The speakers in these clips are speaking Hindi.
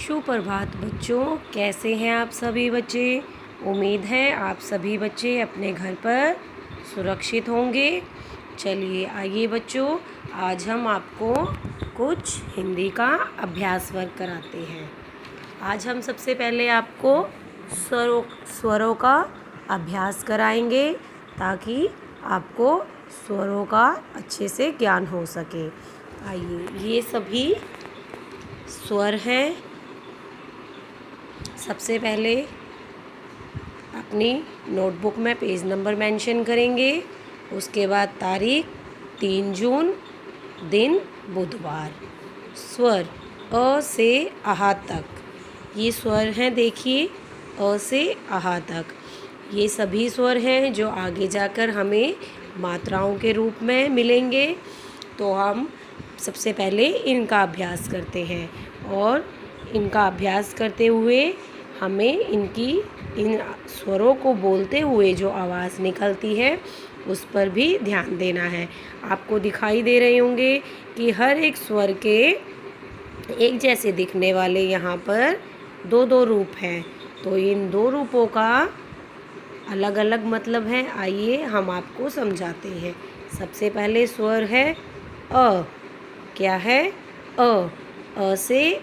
सुप्रभात बच्चों, कैसे हैं आप सभी बच्चे। उम्मीद है आप सभी बच्चे अपने घर पर सुरक्षित होंगे। चलिए आइए बच्चों, आज हम आपको कुछ हिंदी का अभ्यास वर्क कराते हैं। आज हम सबसे पहले आपको स्वरों का अभ्यास कराएंगे ताकि आपको स्वरों का अच्छे से ज्ञान हो सके। आइए, ये सभी स्वर हैं। सबसे पहले अपनी नोटबुक में पेज नंबर मेंशन करेंगे। उसके बाद तारीख 3 जून, दिन बुधवार। स्वर अ से आहा तक, ये स्वर हैं। देखिए, अ से आहा तक ये सभी स्वर हैं जो आगे जाकर हमें मात्राओं के रूप में मिलेंगे। तो हम सबसे पहले इनका अभ्यास करते हैं और इनका अभ्यास करते हुए हमें इन स्वरों को बोलते हुए जो आवाज़ निकलती है उस पर भी ध्यान देना है। आपको दिखाई दे रहे होंगे कि हर एक स्वर के एक जैसे दिखने वाले यहाँ पर दो रूप हैं। तो इन दो रूपों का अलग अलग मतलब है। आइए हम आपको समझाते हैं। सबसे पहले स्वर है अ। क्या है? अ से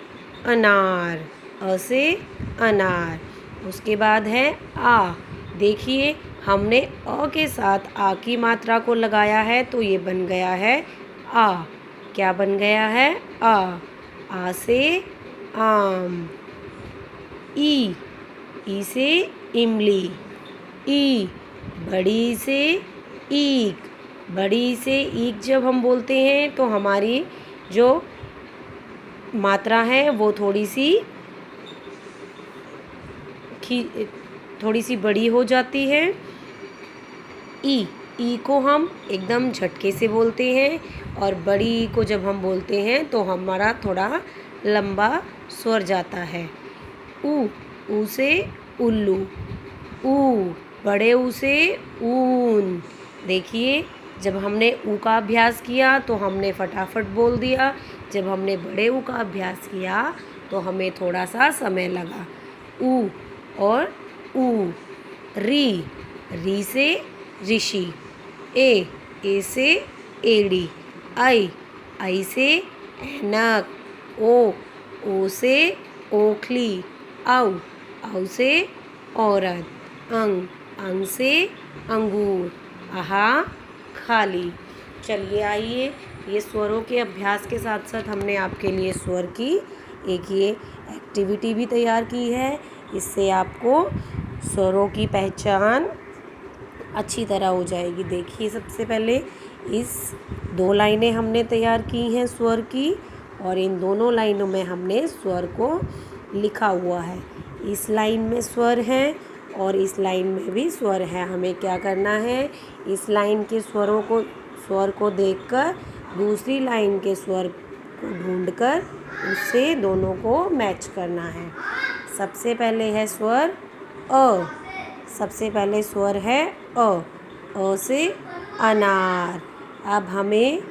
अनार, अ से अनार। उसके बाद है आ। देखिए, हमने अ के साथ आ की मात्रा को लगाया है तो ये बन गया है आ। क्या बन गया है? आ से आम। ई से इमली। ई, बड़ी से ईक। बड़ी से ईक जब हम बोलते हैं तो हमारी जो मात्रा है वो थोड़ी सी बड़ी हो जाती है। ई को हम एकदम झटके से बोलते हैं और बड़ी ई को जब हम बोलते हैं तो हमारा थोड़ा लंबा स्वर जाता है। ऊ से उल्लू। ऊ, बड़े ऊ से ऊन। देखिए, जब हमने ऊ का अभ्यास किया तो हमने फटाफट बोल दिया। जब हमने बड़े ऊ का अभ्यास किया तो हमें थोड़ा सा समय लगा। ऊ और ऊ। री से ऋषि। ए से एड़ी। आई से ऐनक। ओ से ओखली। औ से औरत। अंग से अंगूर। आहा, खाली। चलिए आइए, ये स्वरों के अभ्यास के साथ साथ हमने आपके लिए स्वर की एक ये एक्टिविटी भी तैयार की है। इससे आपको स्वरों की पहचान अच्छी तरह हो जाएगी। देखिए, सबसे पहले इस 2 लाइनें हमने तैयार की हैं स्वर की, और इन दोनों लाइनों में हमने स्वर को लिखा हुआ है। इस लाइन में स्वर है और इस लाइन में भी स्वर है। हमें क्या करना है? इस लाइन के स्वर को देखकर दूसरी लाइन के स्वर को ढूंढकर उससे दोनों को मैच करना है। सबसे पहले है स्वर अ। सबसे पहले स्वर है अ से अनार। अब हमें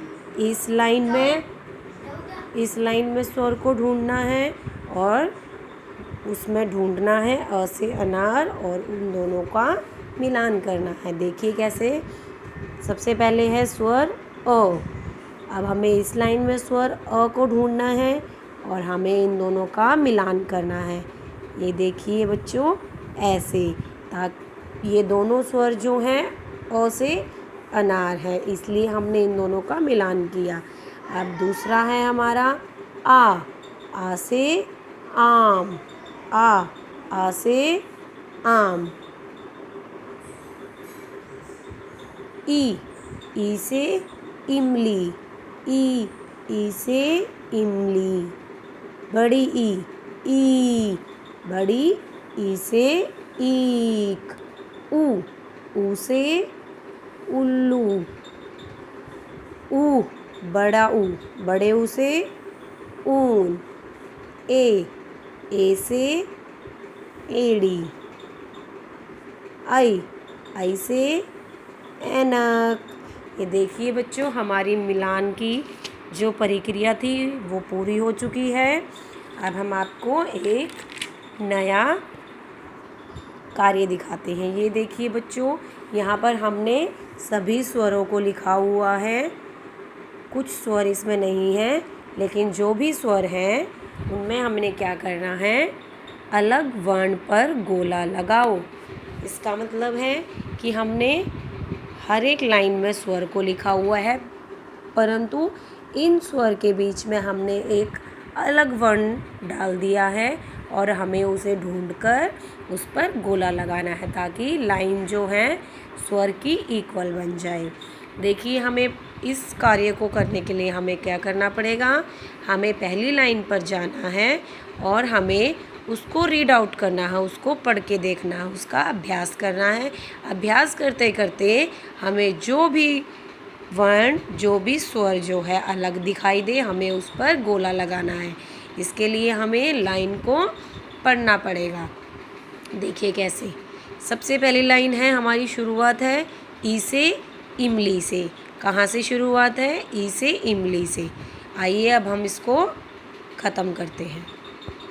इस लाइन में स्वर को ढूंढना है और उसमें ढूंढना है अ से अनार और उन दोनों का मिलान करना है। देखिए कैसे। सबसे पहले है स्वर अ। अब हमें इस लाइन में स्वर अ को ढूंढना है और हमें इन दोनों का मिलान करना है। ये देखिए बच्चों, ऐसे, ताकि ये दोनों स्वर जो हैं अ से अनार है, इसलिए हमने इन दोनों का मिलान किया। अब दूसरा है हमारा आ से आम। आ से आम। ई से इमली। ई से इमली। बड़ी ई। बड़ी ई से ईक। ऊ से उल्लू। बड़ा ऊ। बड़े ऊ से ऊन। ए से एड़ी। आई से ऐनक। ये देखिए बच्चों, हमारी मिलान की जो प्रक्रिया थी वो पूरी हो चुकी है। अब हम आपको एक नया कार्य दिखाते हैं। ये देखिए बच्चों, यहाँ पर हमने सभी स्वरों को लिखा हुआ है। कुछ स्वर इसमें नहीं है, लेकिन जो भी स्वर हैं उनमें हमने क्या करना है, अलग वर्ण पर गोला लगाओ। इसका मतलब है कि हमने हर एक लाइन में स्वर को लिखा हुआ है, परंतु इन स्वर के बीच में हमने एक अलग वर्ण डाल दिया है और हमें उसे ढूंढकर उस पर गोला लगाना है, ताकि लाइन जो है स्वर की इक्वल बन जाए। देखिए, हमें इस कार्य को करने के लिए हमें क्या करना पड़ेगा, हमें पहली लाइन पर जाना है और हमें उसको रीड आउट करना है, उसको पढ़ के देखना है, उसका अभ्यास करना है। अभ्यास करते करते हमें जो भी वर्ण, जो भी स्वर जो है अलग दिखाई दे, हमें उस पर गोला लगाना है। इसके लिए हमें लाइन को पढ़ना पड़ेगा। देखिए कैसे। सबसे पहली लाइन है, हमारी शुरुआत है ई से इमली से। कहाँ से शुरुआत है, ई से इमली से। आइए अब हम इसको ख़त्म करते हैं।